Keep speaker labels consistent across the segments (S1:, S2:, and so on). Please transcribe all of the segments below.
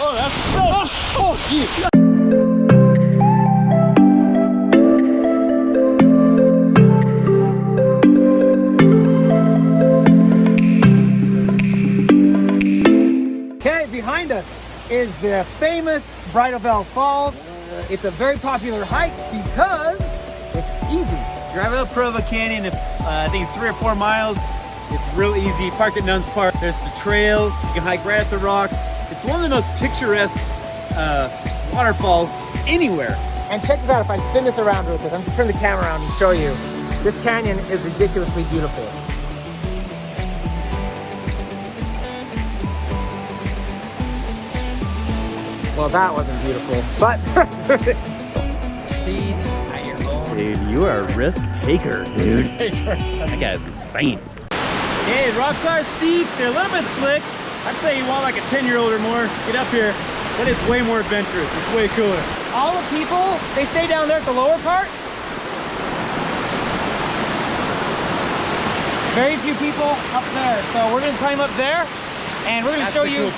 S1: Oh, that's so. Oh, geez.
S2: Okay, behind us is the famous Bridal Veil Falls. It's a very popular hike because it's easy.
S1: Drive up Provo Canyon, I think it's 3 or 4 miles. It's real easy. Park at Nuns Park. There's the trail. You can hike right at the rocks. It's one of the most picturesque waterfalls anywhere.
S2: And check this out, if I spin this around real quick, I'm just turning the camera around and show you. This canyon is ridiculously beautiful. Well, that wasn't beautiful, but the rest of it. Proceed at your own.
S1: Dude, you are a risk taker, dude. That guy's insane. Okay, the rocks are steep. They're a little bit slick. I'd say you want like a 10-year-old or more, get up here, but it's way more adventurous. It's way cooler.
S2: All the people, they stay down there at the lower part. Very few people up there. So we're gonna climb up there and we're gonna show you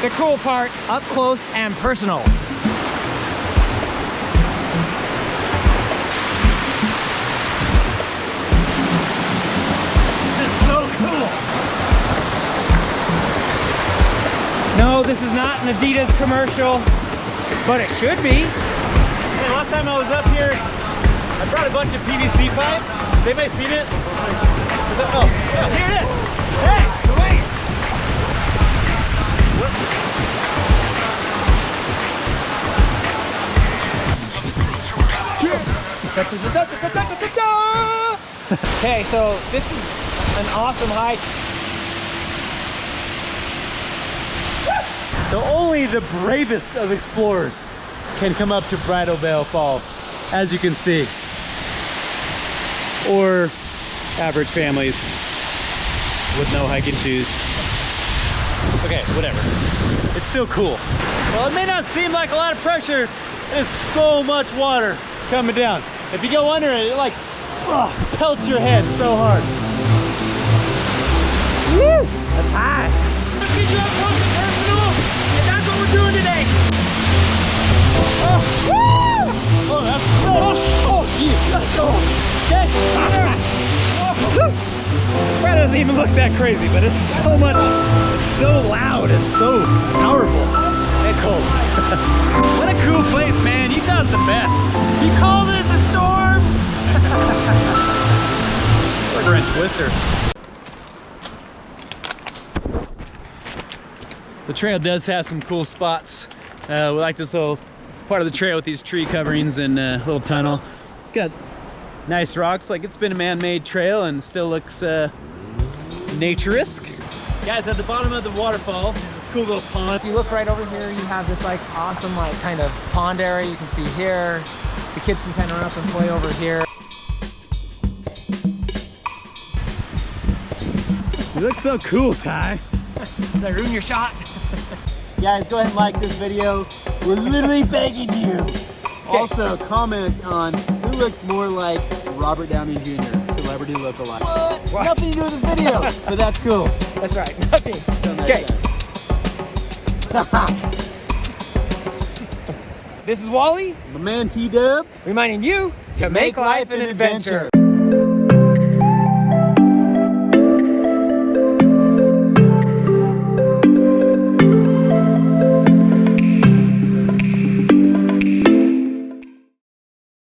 S2: the cool part up close and personal.
S1: This is so cool.
S2: No, this is not an Adidas commercial, but it should be.
S1: Hey, last time I was up here, I brought a bunch of PVC pipe. Has anybody seen it? Oh, here it is. Hey, sweet.
S2: Okay, so this is an awesome hike.
S1: So only the bravest of explorers can come up to Bridal Veil Falls, as you can see. Or average families with no hiking shoes. Okay, whatever. It's still cool. Well, it may not seem like a lot of pressure. There's so much water coming down. If you go under it, it like pelts your head so hard.
S2: Woo! That's high. Let's get you up close and personal, and that's what we're doing today.
S1: Oh, that's geez. Let's go.
S2: That doesn't even look that crazy, but it's so much, it's so loud and so powerful and cold.
S1: What a cool place, man. Utah's the best. You call this a storm? French Twister. The trail does have some cool spots. We like this little part of the trail with these tree coverings and a little tunnel. It's got nice rocks, like it's been a man-made trail and still looks nature-esque. Guys, at the bottom of the waterfall is this cool little pond.
S2: If you look right over here, you have this like awesome like kind of pond area you can see here. The kids can kind of run up and play over here.
S1: You look so cool, Ty.
S2: Did I ruin your shot?
S1: Guys, go ahead and like this video. We're literally begging you. Also, comment on who looks more like Robert Downey Jr., celebrity look-alike. What? Nothing to do with this video, but that's cool.
S2: That's right, nothing. Okay. This is Wally.
S1: My man T-Dub.
S2: Reminding you to make life an adventure.